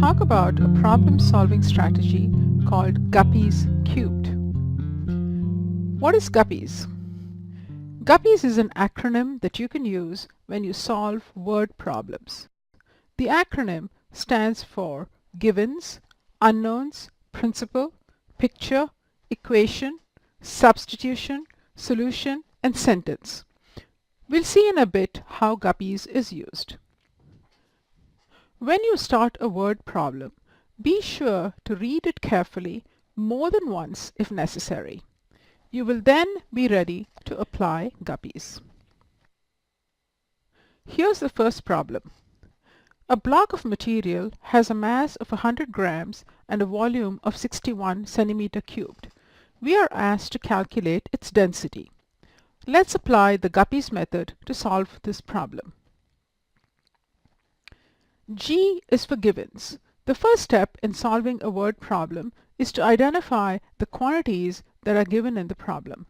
talk about a problem-solving strategy called GUPPiES cubed. What is GUPPiES? GUPPiES is an acronym that you can use when you solve word problems. The acronym stands for givens, unknowns, principle, picture, equation, substitution, solution, and sentence. We'll see in a bit how GUPPiES is used. When you start a word problem, be sure to read it carefully more than once if necessary. You will then be ready to apply GUPPiES. Here's the first problem. A block of material has a mass of 100 grams and a volume of 61 centimeter cubed. We are asked to calculate its density. Let's apply the GUPPiES method to solve this problem. G is for givens. The first step in solving a word problem is to identify the quantities that are given in the problem.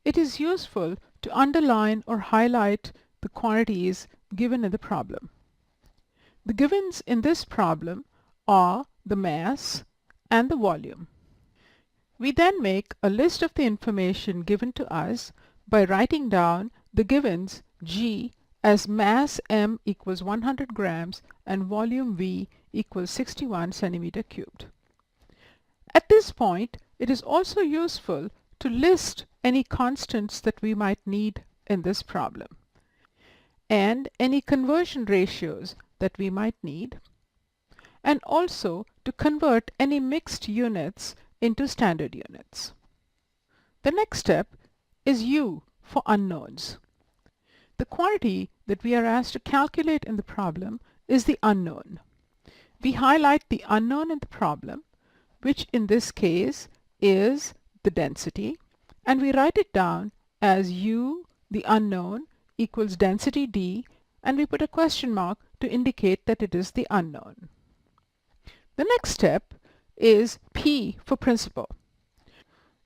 It is useful to underline or highlight the quantities given in the problem. The givens in this problem are the mass and the volume. We then make a list of the information given to us by writing down the givens G as mass m equals 100 grams and volume V equals 61 centimeter cubed. At this point, it is also useful to list any constants that we might need in this problem and any conversion ratios that we might need, and also to convert any mixed units into standard units. The next step is U for unknowns. The quantity that we are asked to calculate in the problem is the unknown. We highlight the unknown in the problem, which in this case is the density, and we write it down as U, the unknown, equals density D, and we put a question mark to indicate that it is the unknown. The next step is P for principle.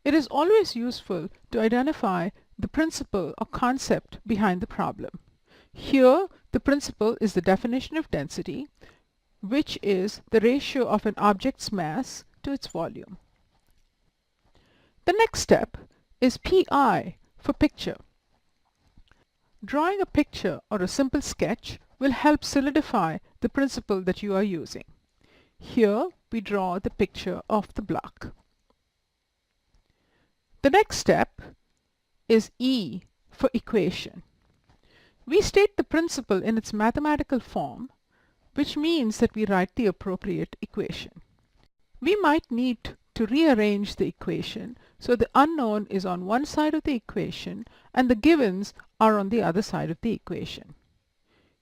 It is always useful to identify the principle or concept behind the problem. Here, the principle is the definition of density, which is the ratio of an object's mass to its volume. The next step is PI for picture. Drawing a picture or a simple sketch will help solidify the principle that you are using. Here, we draw the picture of the block. The next step is E for equation. We state the principle in its mathematical form, which means that we write the appropriate equation. We might need to rearrange the equation so the unknown is on one side of the equation and the givens are on the other side of the equation.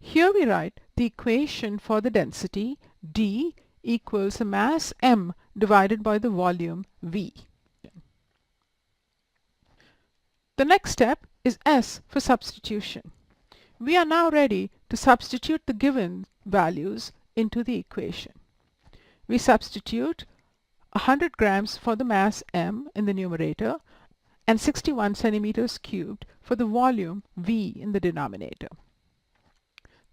Here we write the equation for the density D equals the mass m divided by the volume V. The next step is S for substitution. We are now ready to substitute the given values into the equation. We substitute 100 grams for the mass m in the numerator and 61 centimeters cubed for the volume V in the denominator.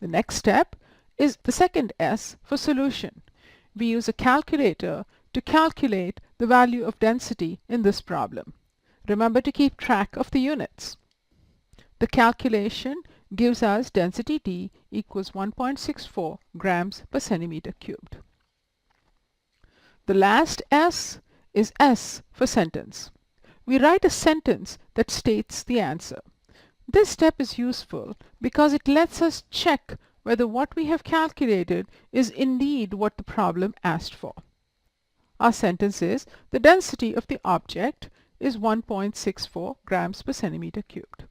The next step is the second S for solution. We use a calculator to calculate the value of density in this problem. Remember to keep track of the units. The calculation gives us density D equals 1.64 grams per centimeter cubed. The last S is S for sentence. We write a sentence that states the answer. This step is useful because it lets us check whether what we have calculated is indeed what the problem asked for. Our sentence is, the density of the object is 1.64 grams per centimeter cubed.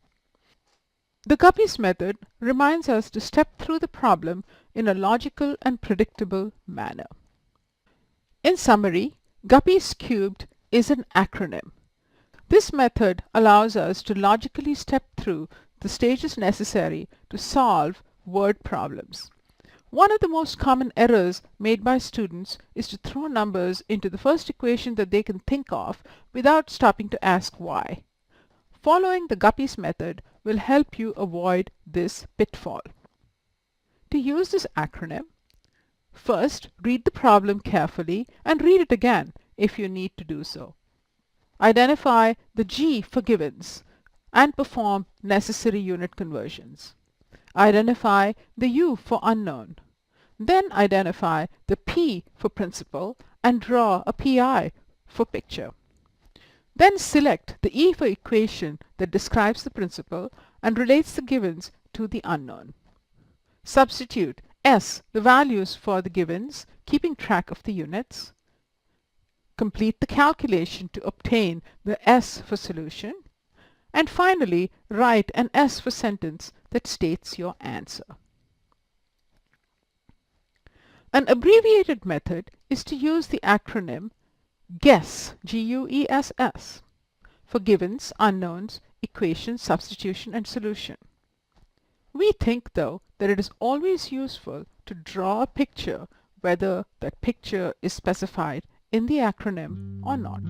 The GUPPiES method reminds us to step through the problem in a logical and predictable manner. In summary, GUPPiES cubed is an acronym. This method allows us to logically step through the stages necessary to solve word problems. One of the most common errors made by students is to throw numbers into the first equation that they can think of without stopping to ask why. Following the GUPPiES method will help you avoid this pitfall. To use this acronym, First, read the problem carefully and read it again if you need to do so. Identify the G for givens and perform necessary unit conversions. Identify the U for unknown. Then identify the P for principal and draw a PI for picture. Then select the E for equation that describes the principal and relates the givens to the unknown. Substitute S, the values for the givens, keeping track of the units. Complete the calculation to obtain the S for solution. And finally, write an S for sentence that states your answer. An abbreviated method is to use the acronym GUESS, G-U-E-S-S, for givens, unknowns, equation, substitution, and solution. We think, though, that it is always useful to draw a picture whether that picture is specified in the acronym or not.